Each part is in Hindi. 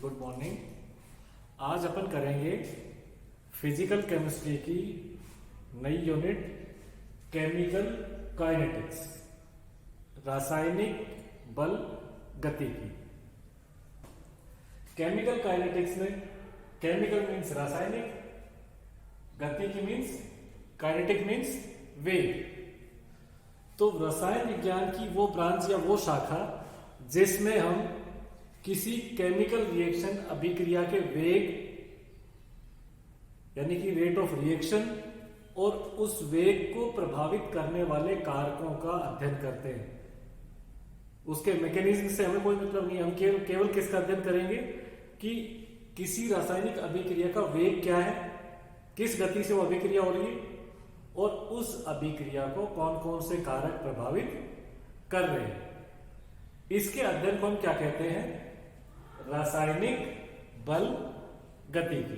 Good morning. आज अपन करेंगे फिजिकल केमिस्ट्री की नई यूनिट केमिकल काइनेटिक्स, रासायनिक बल गतिकी। केमिकल काइनेटिक्स में केमिकल मीन्स रासायनिक, गतिकी मीन्स काइनेटिक मीन्स वेग। तो रसायन विज्ञान की वो ब्रांच या वो शाखा जिसमें हम किसी केमिकल रिएक्शन अभिक्रिया के वेग यानी कि रेट ऑफ रिएक्शन और उस वेग को प्रभावित करने वाले कारकों का अध्ययन करते हैं। उसके मैकेनिज्म से हमें कोई मतलब नहीं, हम केवल किसका अध्ययन करेंगे कि किसी रासायनिक अभिक्रिया का वेग क्या है, किस गति से वो अभिक्रिया हो रही है और उस अभिक्रिया को कौन कौन से कारक प्रभावित कर रहे हैं। इसके अध्ययन को हम क्या कहते हैं? रासायनिक बल गतिकी।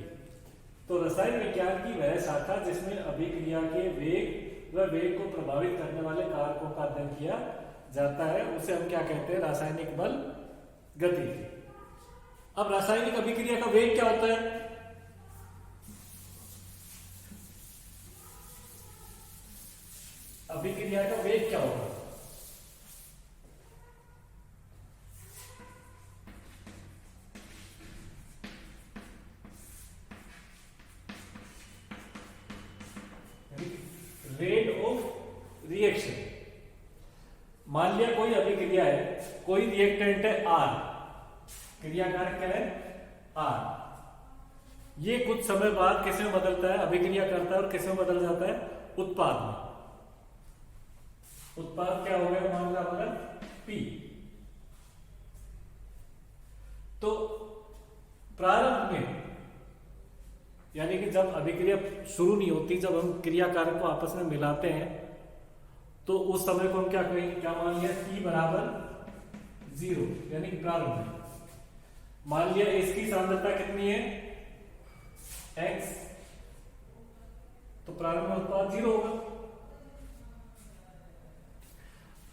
तो रसायन विज्ञान की वह शाखा जिसमें अभिक्रिया के वेग व वेग को प्रभावित करने वाले कारकों का अध्ययन किया जाता है, उसे हम क्या कहते हैं? रासायनिक बल गतिकी। अब रासायनिक अभिक्रिया का वेग क्या होता है? अभिक्रिया का वेग क्या होगा? Rate of reaction. मान लिया कोई अभिक्रिया है, कोई रिएक्टेंट है R, क्रियाकारक क्या है? R। ये कुछ समय बाद किस में बदलता है? अभिक्रिया करता है और किस में बदल जाता है? उत्पाद में। उत्पाद क्या हो गया? मान लो हमारा P। तो प्रारंभ में यानी कि जब अभिक्रिया शुरू नहीं होती, जब हम क्रियाकारक को आपस में मिलाते हैं, तो उस समय को हम क्या कहेंगे? क्या मान लिया? T बराबर 0 यानी कि प्रारंभ में। मान लिया इसकी सांद्रता कितनी है? X। तो प्रारंभ में उत्पाद 0 होगा।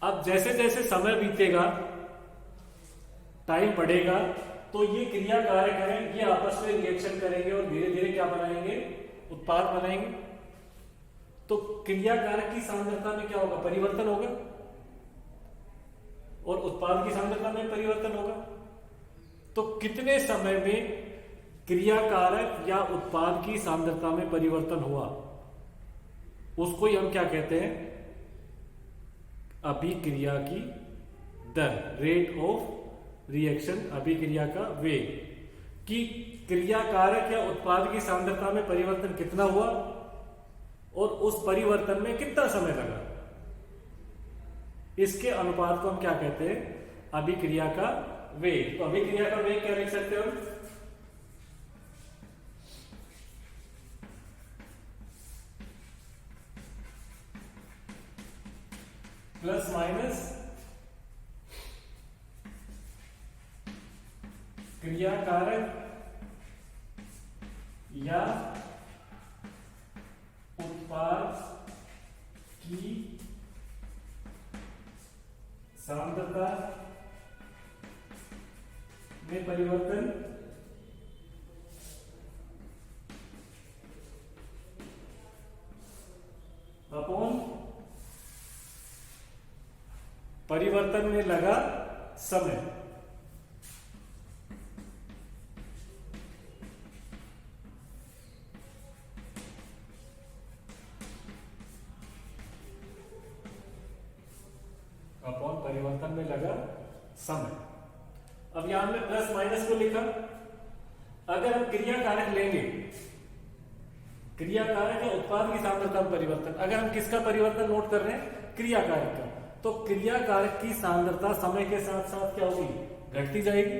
अब जैसे जैसे समय बीतेगा, टाइम बढ़ेगा, तो ये क्रियाकारक हैं, ये आपस में रिएक्शन करेंगे और धीरे धीरे क्या बनाएंगे? उत्पाद बनाएंगे। तो क्रियाकारक की सांद्रता में क्या होगा? परिवर्तन होगा और उत्पाद की सांद्रता में परिवर्तन होगा। तो कितने समय में क्रियाकारक या उत्पाद की सांद्रता में परिवर्तन हुआ, उसको ही हम क्या कहते हैं? अभिक्रिया की दर, रेट ऑफ रिएक्शन, अभिक्रिया का वेग। कि क्रियाकारक या उत्पाद की सांद्रता में परिवर्तन कितना हुआ और उस परिवर्तन में कितना समय लगा, इसके अनुपात को हम क्या कहते हैं? अभिक्रिया का वेग। तो अभिक्रिया का वेग क्या लिख सकते हो? प्लस माइनस क्रियाकारक या उत्पाद की सांद्रता में परिवर्तन अपॉन परिवर्तन में लगा समय। अपॉन परिवर्तन में लगा समय। अब यहां में प्लस माइनस को लिखा। अगर हम क्रियाकारक लेंगे, क्रियाकारक या उत्पाद की सांद्रता में परिवर्तन, अगर हम किसका परिवर्तन नोट कर रहे हैं? क्रियाकारक का। तो क्रियाकारक की सांद्रता समय के साथ साथ क्या होगी? घटती जाएगी।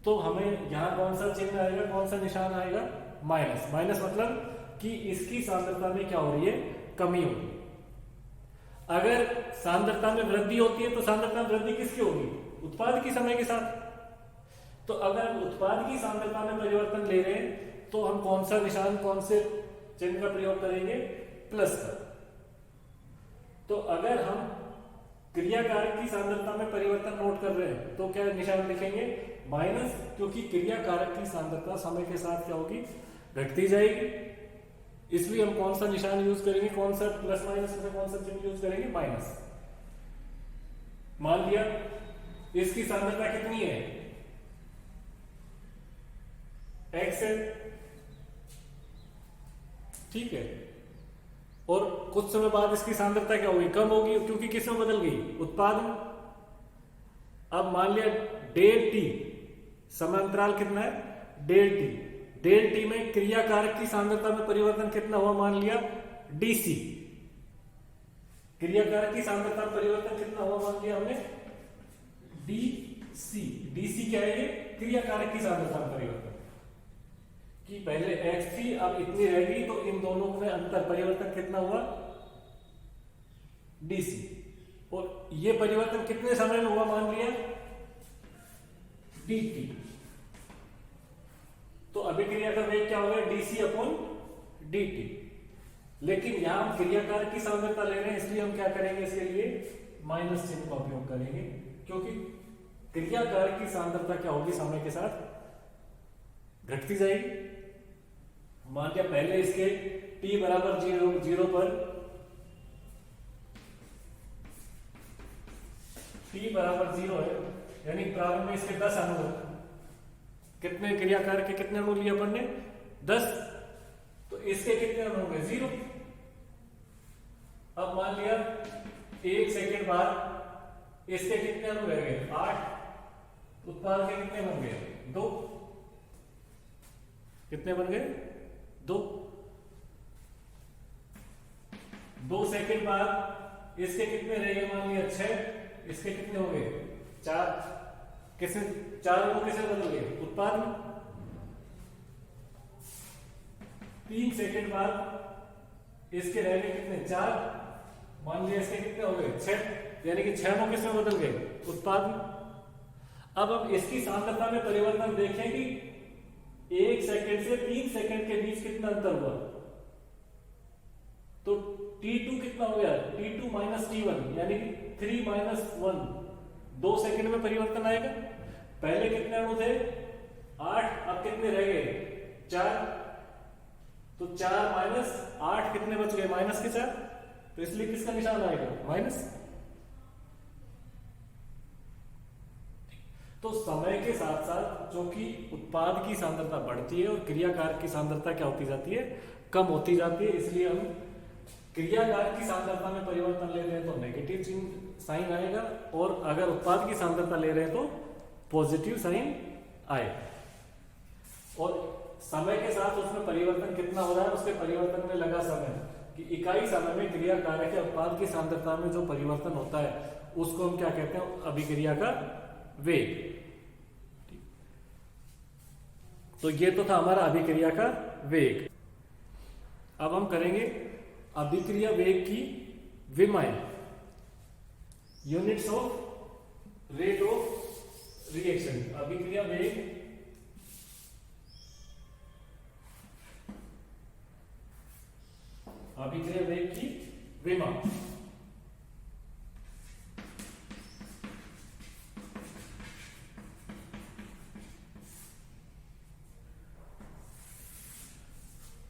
तो हमें यहां कौन सा चिन्ह आएगा, कौन सा निशान आएगा? माइनस। माइनस मतलब कि इसकी सांद्रता में क्या हो रही है? कमी होगी। अगर सांद्रता में वृद्धि होती है तो सांद्रता में वृद्धि किसकी होगी? उत्पाद की समय के साथ। तो अगर हम उत्पाद की सांद्रता में परिवर्तन ले रहे हैं तो हम कौन सा निशान, कौन से चिन्ह का प्रयोग करेंगे? प्लस का। तो अगर हम क्रियाकारक की सांद्रता में परिवर्तन नोट कर रहे हैं तो क्या निशान लिखेंगे? माइनस, क्योंकि क्रियाकारक की सांद्रता समय के साथ क्या होगी? घटती जाएगी। इसलिए हम कौन सा निशान यूज करेंगे? कौन सा प्लस माइनस में कौन सा चिन्ह यूज करेंगे? माइनस। मान लिया इसकी सांद्रता कितनी है? x है, ठीक है। और कुछ समय बाद इसकी सांद्रता क्या होगी? कम होगी, क्योंकि किस में बदल गई? उत्पाद में। अब मान लिया डेल टी, समय अंतराल कितना है? Del T. डेल टी में क्रियाकारक की सांद्रता में परिवर्तन कितना हुआ? मान लिया डीसी। क्रियाकारक की सांद्रता में परिवर्तन कितना हुआ? मान लिया हमने डीसी। डीसी क्या है? ये क्रियाकारक की सांद्रता में परिवर्तन, कि पहले x थी अब इतनी रह गई, तो इन दोनों में अंतर परिवर्तन कितना हुआ? डीसी। और ये परिवर्तन कितने समय में हुआ? मान लिया dt। तो अभिक्रिया का वेग क्या होगा? DC upon dt। लेकिन यहां हम क्रियाकारक की सांद्रता ले रहे हैं, इसलिए हम क्या करेंगे? इसके लिए माइनस चिन्ह का उपयोग करेंगे, क्योंकि क्रियाकारक की सांद्रता क्या होगी? समय के साथ घटती जाएगी। मान लिया पहले इसके t बराबर 0 पर, t बराबर 0 है, यानी प्रारंभ में इसके 10 अणु हैं। कितने क्रियाकारक के कितने अणु लिए अपन ने? 10। तो इसके कितने अणु होंगे? 0। अब मान लिया 1 सेकेंड बाद इसके कितने अणु रह गए? 8। उत्पाद के कितने बन गए? 2। कितने बन गए? 2। 2 सेकेंड बाद इसके कितने रह गए? मान लिया 6। इसके कितने हो गए? 4। किसने 4 को किसे बदल गए? उत्पाद में। 3 सेकेंड बाद इसके रह गए कितने? 4। मान लिया इसके कितने हो गए? 6, यानी कि 6 को किसमें बदल गए? उत्पाद में। अब हम इसकी सांद्रता में परिवर्तन देखेंगे। 1 सेकेंड से 3 सेकेंड के बीच कितना अंतर हुआ? तो T2 कितना हो गया? T2 माइनस T1, यानी कि 3 माइनस 1। 2 सेकेंड में परिवर्तन आएगा। पहले कितने अणु थे? 8, अब कितने रह गए? 4। तो 4 माइनस 8 कितने बच गए? माइनस के 4। तो इसलिए किसका निशान आएगा? माइनस। तो समय के साथ साथ जो कि उत्पाद की सांद्रता बढ़ती है और क्रियाकारक की सांद्रता क्या होती जाती है? कम होती जाती है। इसलिए हम क्रियाकारक की सांद्रता में परिवर्तन ले रहे हैं तो नेगेटिव चिन्ह साइन आएगा, और अगर उत्पाद की सांद्रता ले रहे हैं तो पॉजिटिव साइन आएगा। और समय के साथ उसमें परिवर्तन कितना हो रहा है? उसके परिवर्तन में लगा समय, कि इकाई समय में क्रियाकारक या उत्पाद की सांद्रता में जो परिवर्तन होता है उसको हम क्या कहते हैं? अभिक्रिया का वेग। तो ये तो था हमारा अभिक्रिया का वेग। अब हम करेंगे अभिक्रिया वेग की विमाएं, units of rate of reaction. अभिक्रिया वेग अभिक्रिया वेग की विमा।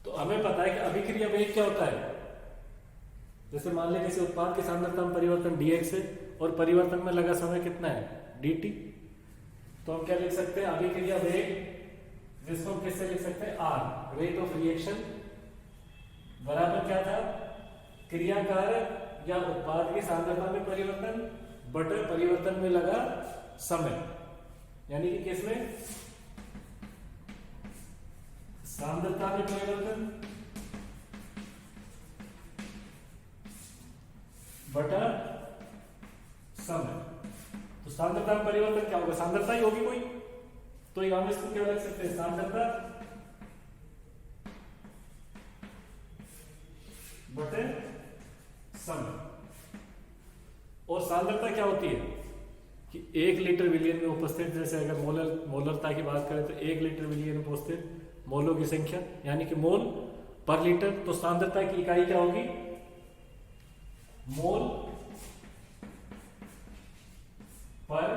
तो हमें पता है कि अभिक्रिया वेग क्या होता है। जैसे मान लें किसी उत्पाद की सांद्रता में परिवर्तन dx है और परिवर्तन में लगा समय कितना है? dt। तो हम क्या लिख सकते हैं? अभिक्रिया वेग, जिसको हम किससे लिख सकते हैं? r, रेट ऑफ रिएक्शन, बराबर क्या था? क्रियाकारक या उत्पाद की सांद्रता में परिवर्तन बटे परिवर्तन में लगा समय, यानी कि किसमें? सांद्रता में परिवर्तन बटा समय। तो सांद्रता में परिवर्तन क्या होगा? सांद्रता ही होगी कोई, तो हम इसको क्या लिख सकते हैं? सांद्रता बटे समय। और सांद्रता क्या होती है कि 1 लीटर विलियन में उपस्थित, जैसे अगर मोलरता की बात करें तो 1 लीटर विलियन में उपस्थित मोलों की संख्या, यानी कि मोल पर लीटर। तो सांद्रता की इकाई क्या होगी? मोल पर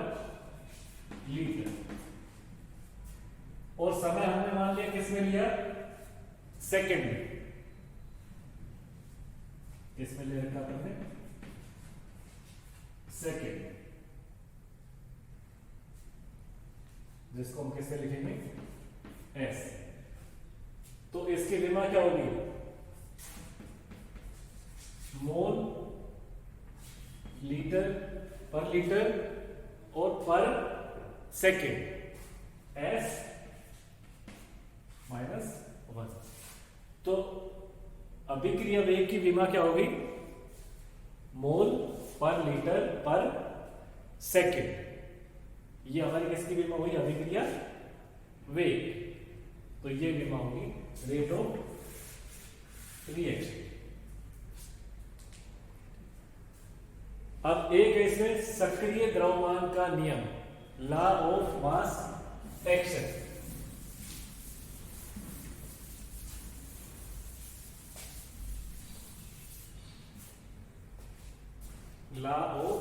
लीटर। और समय हमने मान लिया किसमें लिया, सेकंड में। किसमें ले रखा हमने, सेकंड, जिसको हम किससे लिखेंगे, एस। तो इसकी विमा क्या होगी, मोल लीटर पर लीटर और पर सेकेंड, एस -1। तो अभिक्रिया वेग की विमा क्या होगी, मोल पर लीटर पर सेकेंड। ये हमारी किसकी विमा हुई, अभिक्रिया वेग। तो ये विमा होगी रेट ऑफ रिएक्शन। अब एक है इसमें सक्रिय द्रव्यमान का नियम, law of mass action. Law of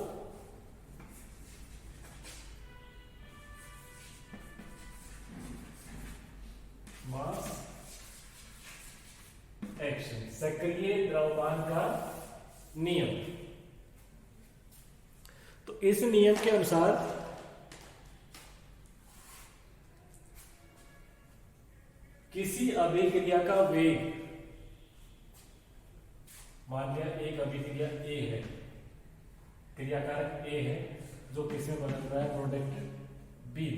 mass action, सक्रिय द्रव्यमान का नियम। तो इस नियम के अनुसार किसी अभिक्रिया का वेग, मान लिया एक अभिक्रिया ए है, क्रियाकारक ए है जो किसमें बदल रहा है, प्रोडक्ट बी।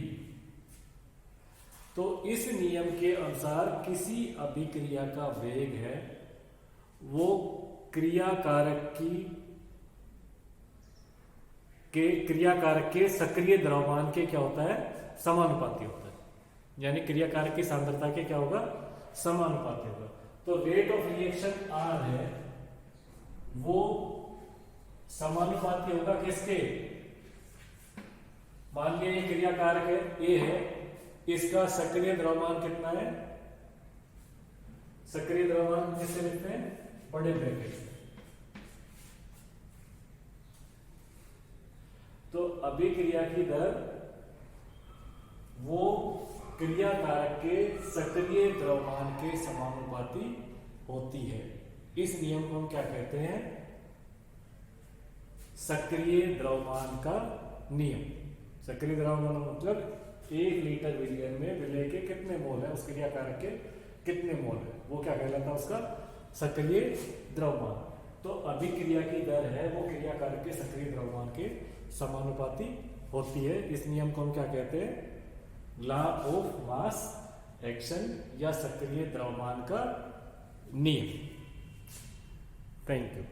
तो इस नियम के अनुसार किसी अभिक्रिया का वेग है वो क्रियाकारक के सक्रिय द्रव्यमान के क्या होता है, समानुपाती होता है। यानी क्रियाकारक की सांद्रता के क्या होगा, समानुपाती होगा। तो रेट ऑफ रिएक्शन आर है वो समानुपाती होगा किसके, मान लिया ये क्रियाकारक है ए है, इसका सक्रिय द्रव्यमान कितना है, सक्रिय द्रव्यमान जिससे लिखते हैं बड़े ब्रैकेट से। तो अभिक्रिया की दर वो क्रियाकारक के सक्रिय द्रव्यमान के समानुपाती होती है। इस नियम को हम क्या कहते हैं, सक्रिय द्रव्यमान का नियम। सक्रिय द्रव्यमान मतलब 1 लीटर विलयन में विलय के कितने मोल है, उस क्रियाकारक के कितने मोल है, वो क्या कहलाता है, उसका सक्रिय द्रव्यमान। तो अभिक्रिया की दर है वो क्रियाकारक के सक्रिय द्रव्यमान के समानुपाती होती है। इस नियम को हम क्या कहते हैं, लॉ ऑफ मास एक्शन या सक्रिय द्रव्यमान का नियम। Thank you.